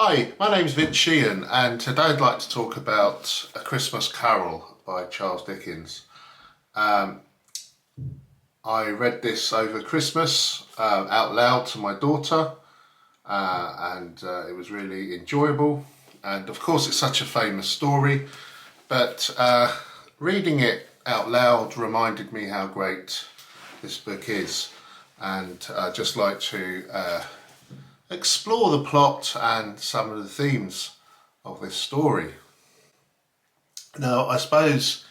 Hi, my name's Sheehan, and today I'd like to talk about A Christmas Carol by Charles Dickens. Um, I read this over Christmas out loud to my daughter, and it was really enjoyable. And of course, it's such a famous story, but reading it out loud reminded me how great this book is, and I'd just like to explore the plot and some of the themes of this story. Now, I suppose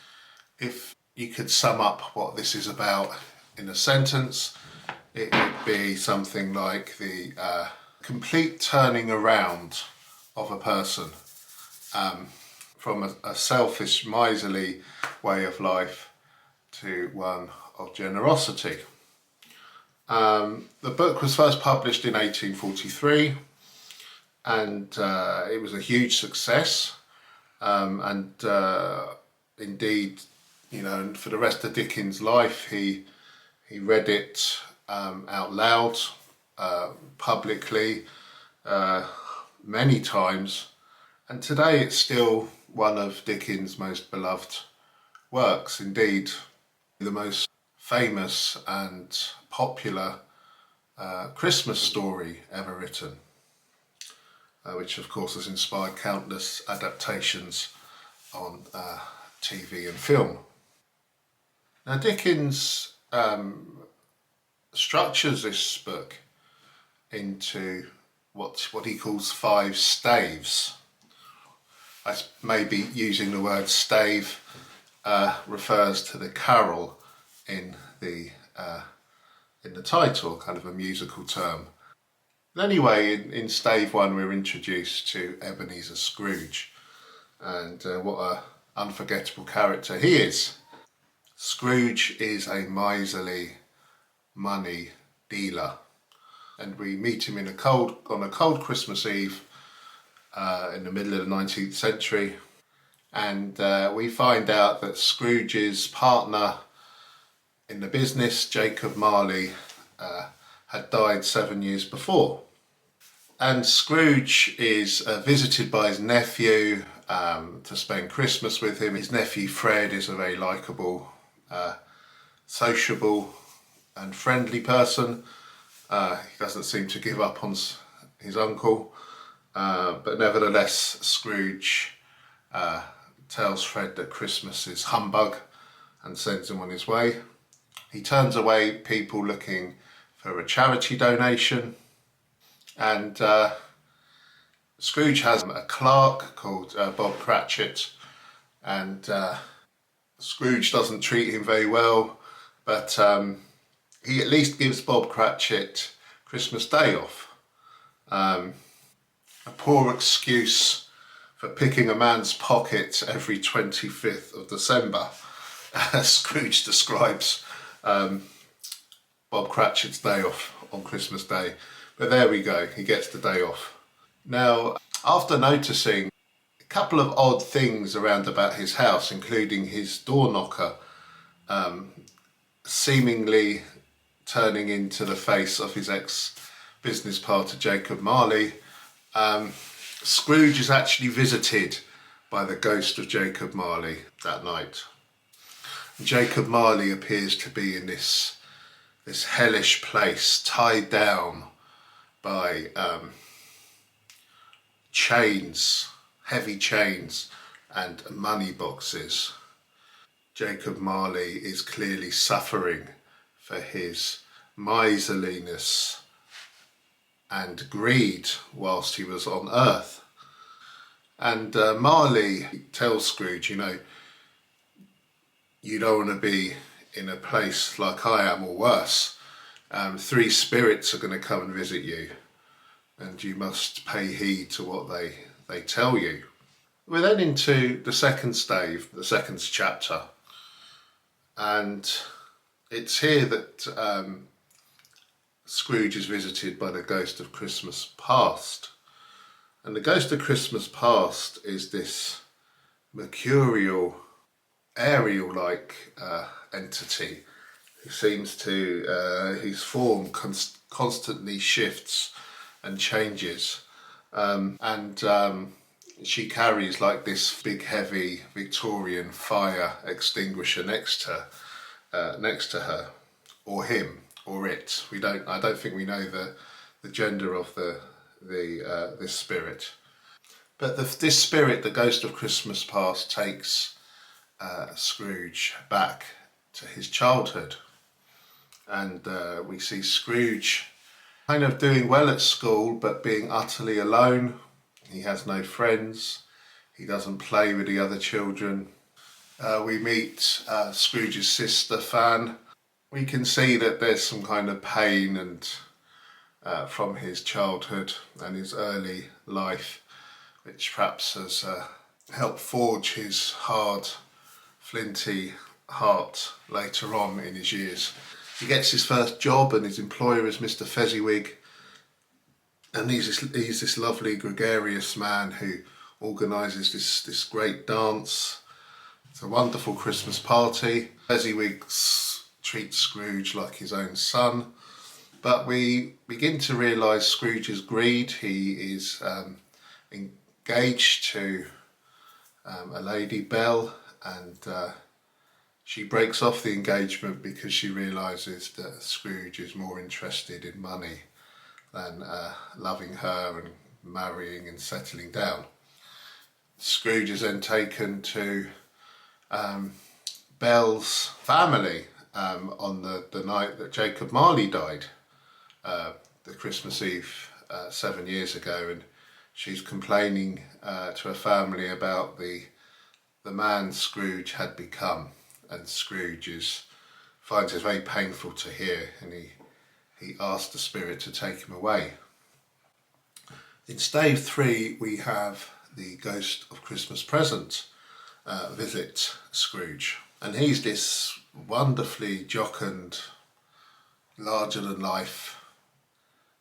if you could sum up what this is about in a sentence, it would be something like the complete turning around of a person from a selfish, miserly way of life to one of generosity. The book was first published in 1843, and it was a huge success. Indeed, for the rest of Dickens' life, he read it out loud, publicly, many times, and today it's still one of Dickens' most beloved works. Indeed, the most famous and popular Christmas story ever written, which of course has inspired countless adaptations on TV and film. Now, Dickens structures this book into what he calls 5 staves. Maybe using the word stave refers to the carol in the title, kind of a musical term. But anyway, in stave 1 we're introduced to Ebenezer Scrooge, and what an unforgettable character he is. Scrooge is a miserly money dealer, and we meet him on a cold Christmas Eve in the middle of the 19th century, and we find out that Scrooge's partner in the business, Jacob Marley, had died 7 years before. And Scrooge is visited by his nephew to spend Christmas with him. His nephew Fred is a very likeable, sociable and friendly person. He doesn't seem to give up on his uncle, but nevertheless Scrooge tells Fred that Christmas is humbug and sends him on his way. He turns away people looking for a charity donation, and Scrooge has a clerk called Bob Cratchit, and Scrooge doesn't treat him very well, but he at least gives Bob Cratchit Christmas Day off. A poor excuse for picking a man's pocket every 25th of December, as Scrooge describes Bob Cratchit's day off on Christmas Day. But there we go, he gets the day off. Now, after noticing a couple of odd things around about his house, including his door knocker seemingly turning into the face of his ex-business partner Jacob Marley, Scrooge is actually visited by the ghost of Jacob Marley that night. Jacob Marley appears to be in this hellish place, tied down by chains, heavy chains and money boxes. Jacob Marley is clearly suffering for his miserliness and greed whilst he was on earth. And Marley tells Scrooge, you don't want to be in a place like I am or worse. 3 spirits are going to come and visit you, and you must pay heed to what they tell you. We're then into the second stave, the second chapter, and it's here that Scrooge is visited by the ghost of Christmas past. And the ghost of Christmas past is this mercurial, aerial-like entity who seems to, his form constantly shifts and changes, and she carries like this big heavy Victorian fire extinguisher next to her, or him, or it. I don't think we know the gender of this spirit. But this spirit, the ghost of Christmas past, takes Scrooge back to his childhood, and we see Scrooge kind of doing well at school, but being utterly alone. He has no friends. He doesn't play with the other children. We meet Scrooge's sister, Fan. We can see that there's some kind of pain and from his childhood and his early life, which perhaps has helped forge his hard, flinty heart later on in his years. He gets his first job, and his employer is Mr. Fezziwig, and he's this lovely, gregarious man who organises this great dance. It's a wonderful Christmas party. Fezziwig treats Scrooge like his own son, but we begin to realise Scrooge's greed. He is engaged to a lady, Belle, and she breaks off the engagement because she realises that Scrooge is more interested in money than loving her and marrying and settling down. Scrooge is then taken to Belle's family on the night that Jacob Marley died, the Christmas Eve 7 years ago, and she's complaining to her family about the man Scrooge had become. And Scrooge finds it very painful to hear, and he asks the spirit to take him away. In stave 3, we have the ghost of Christmas Present visit Scrooge, and he's this wonderfully jocund, larger than life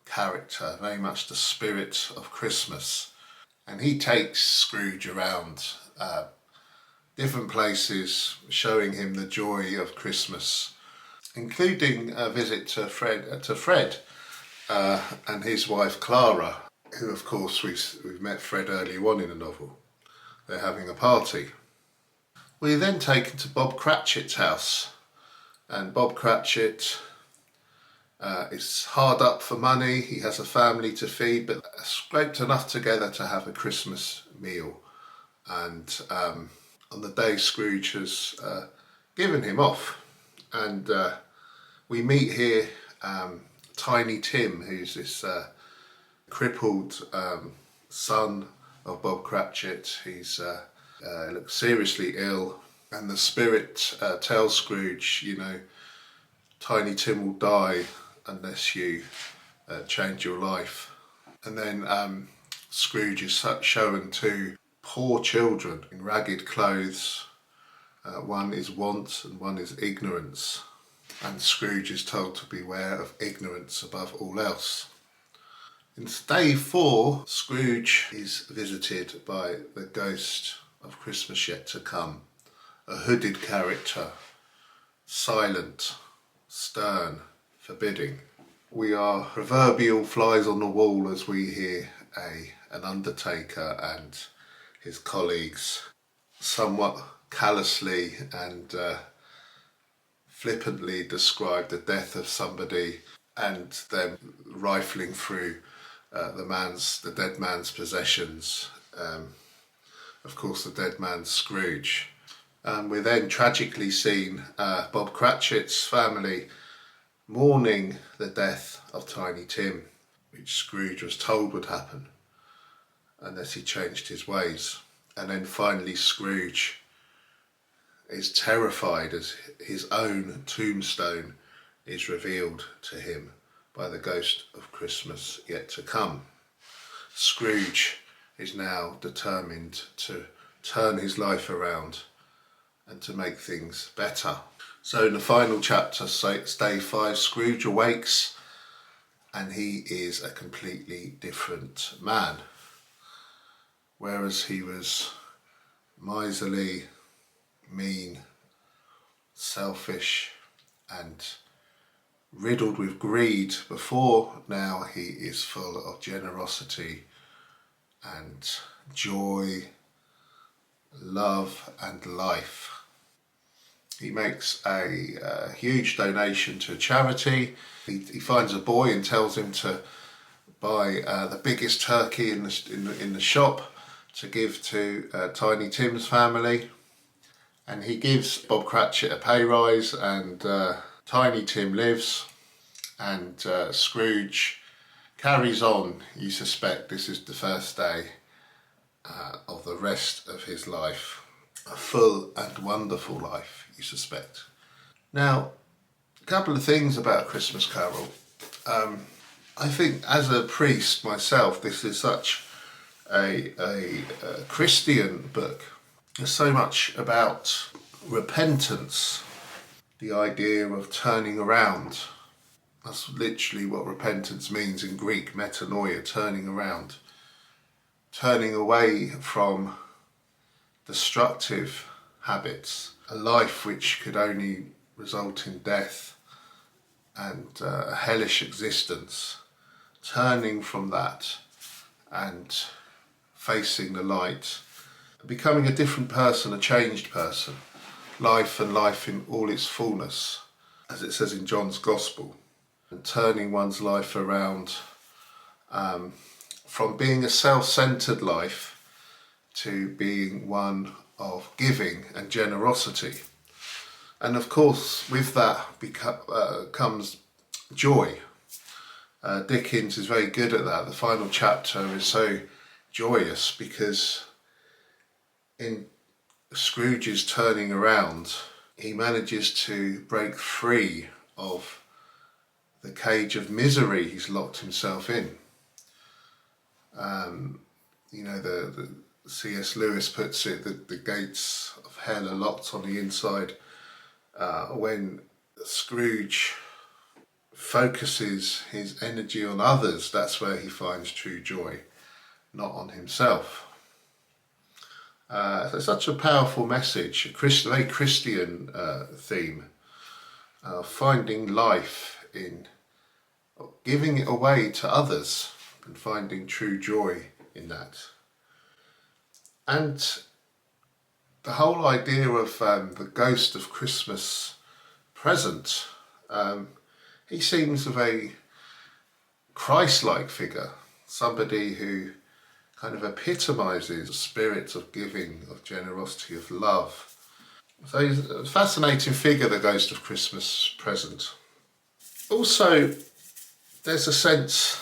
character, very much the spirit of Christmas, and he takes Scrooge around different places, showing him the joy of Christmas, including a visit to Fred and his wife Clara, who of course we've met Fred early on in the novel. They're having a party. We're then taken to Bob Cratchit's house, and Bob Cratchit is hard up for money. He has a family to feed, but scraped enough together to have a Christmas meal, and on the day Scrooge has given him off, and we meet here Tiny Tim, who's this crippled son of Bob Cratchit. He's looks seriously ill, and the spirit tells Scrooge, Tiny Tim will die unless you change your life. And then Scrooge is shown to poor children in ragged clothes. One is want and one is ignorance, and Scrooge is told to beware of ignorance above all else. In stave 4, Scrooge is visited by the ghost of Christmas yet to come, a hooded character, silent, stern, forbidding. We are proverbial flies on the wall as we hear an undertaker and his colleagues somewhat callously and flippantly describe the death of somebody, and them rifling through the dead man's possessions. Of course, the dead man's Scrooge. We're then tragically seen Bob Cratchit's family mourning the death of Tiny Tim, which Scrooge was told would happen unless he changed his ways. And then finally Scrooge is terrified as his own tombstone is revealed to him by the ghost of Christmas yet to come. Scrooge is now determined to turn his life around and to make things better. So in the final chapter, stave 5, Scrooge awakes and he is a completely different man. Whereas he was miserly, mean, selfish and riddled with greed before, now he is full of generosity and joy, love and life. He makes a huge donation to a charity. He finds a boy and tells him to buy the biggest turkey in the shop to give to Tiny Tim's family. And he gives Bob Cratchit a pay rise, and Tiny Tim lives, and Scrooge carries on. You suspect this is the first day of the rest of his life. A full and wonderful life, you suspect. Now, a couple of things about A Christmas Carol. I think as a priest myself, this is such a Christian book. There's so much about repentance, the idea of turning around. That's literally what repentance means in Greek, metanoia, turning around. Turning away from destructive habits, a life which could only result in death and a hellish existence. Turning from that and facing the light, becoming a different person, a changed person, life and life in all its fullness, as it says in John's Gospel, and turning one's life around from being a self-centered life to being one of giving and generosity. And of course, with that comes joy. Dickens is very good at that. The final chapter is so joyous because in Scrooge's turning around, he manages to break free of the cage of misery he's locked himself in. The C.S. Lewis puts it that the gates of hell are locked on the inside. When Scrooge focuses his energy on others, that's where he finds true joy, not on himself. So such a powerful message, a very Christian theme, finding life in giving it away to others and finding true joy in that. And the whole idea of the ghost of Christmas present, he seems a very Christ-like figure, somebody who kind of epitomises the spirit of giving, of generosity, of love. So he's a fascinating figure, the ghost of Christmas present. Also, there's a sense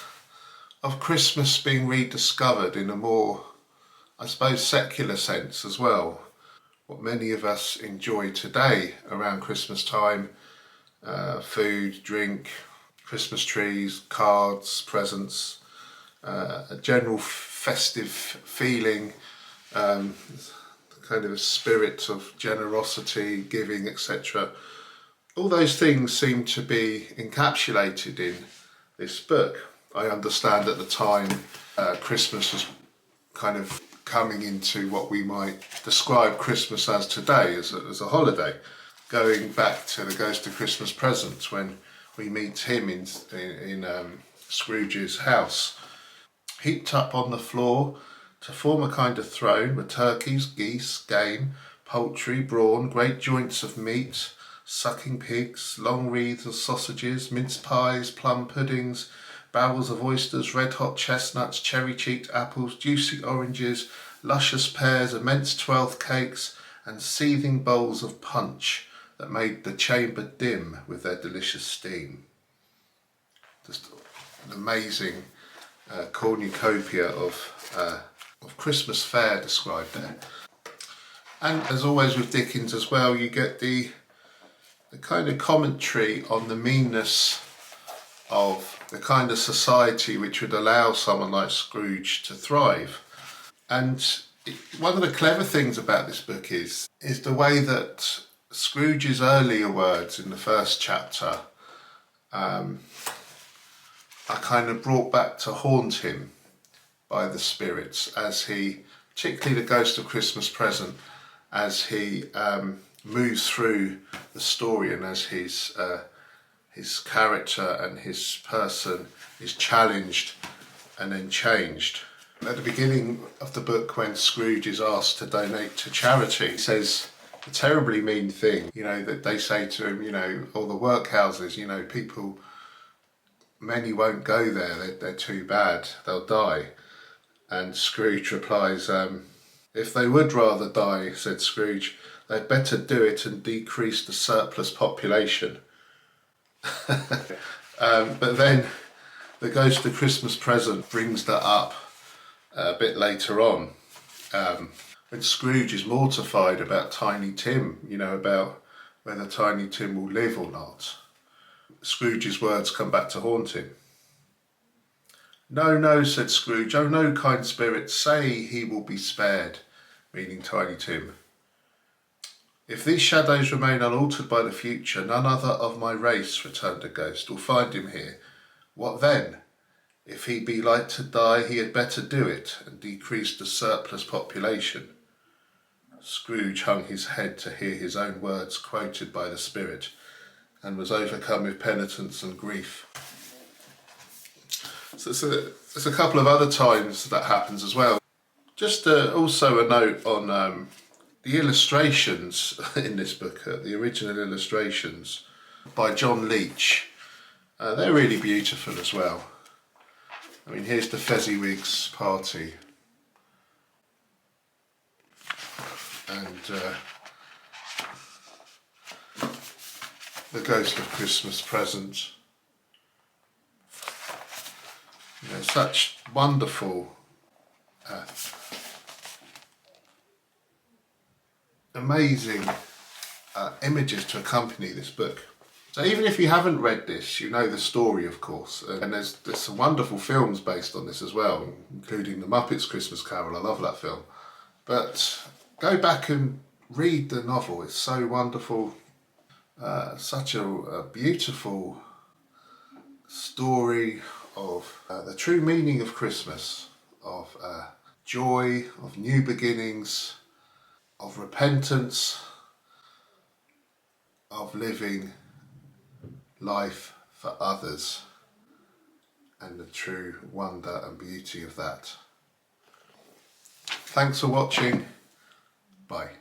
of Christmas being rediscovered in a more, I suppose, secular sense as well. What many of us enjoy today around Christmas time, food, drink, Christmas trees, cards, presents, a general festive feeling, kind of a spirit of generosity, giving, etc. All those things seem to be encapsulated in this book. I understand at the time Christmas was kind of coming into what we might describe Christmas as today, as a holiday, going back to the Ghost of Christmas Present when we meet him in Scrooge's house, heaped up on the floor to form a kind of throne with turkeys, geese, game, poultry, brawn, great joints of meat, sucking pigs, long wreaths of sausages, mince pies, plum puddings, barrels of oysters, red-hot chestnuts, cherry-cheeked apples, juicy oranges, luscious pears, immense twelfth cakes, and seething bowls of punch that made the chamber dim with their delicious steam. Just an amazing cornucopia of Christmas fare described there. And as always with Dickens as well, you get the kind of commentary on the meanness of the kind of society which would allow someone like Scrooge to thrive. And one of the clever things about this book is the way that Scrooge's earlier words in the first chapter are kind of brought back to haunt him by the spirits as he, particularly the Ghost of Christmas Present, as he moves through the story and as his character and his person is challenged and then changed. At the beginning of the book, when Scrooge is asked to donate to charity, he says a terribly mean thing, that they say to him, all the workhouses, people, many won't go there, they're too bad, they'll die. And Scrooge replies, if they would rather die, said Scrooge, they'd better do it and decrease the surplus population. But then the Ghost of Christmas Present brings that up a bit later on, when Scrooge is mortified about Tiny Tim, about whether Tiny Tim will live or not. Scrooge's words come back to haunt him. No, no, said Scrooge. Oh no, kind spirit, say he will be spared, meaning Tiny Tim. If these shadows remain unaltered by the future, none other of my race, returned the ghost, will find him here. What then? If he be like to die, he had better do it, and decrease the surplus population. Scrooge hung his head to hear his own words quoted by the spirit, and was overcome with penitence and grief. So there's a couple of other times that happens as well. Just also a note on the illustrations in this book, the original illustrations by John Leach. They're really beautiful as well. I mean, here's the Fezziwigs party. And the Ghost of Christmas Present. Such wonderful, amazing images to accompany this book. So even if you haven't read this, you know the story, of course. And there's some wonderful films based on this as well, including The Muppets Christmas Carol. I love that film. But go back and read the novel. It's so wonderful. Such a beautiful story of the true meaning of Christmas, of joy, of new beginnings, of repentance, of living life for others, and the true wonder and beauty of that. Thanks for watching. Bye.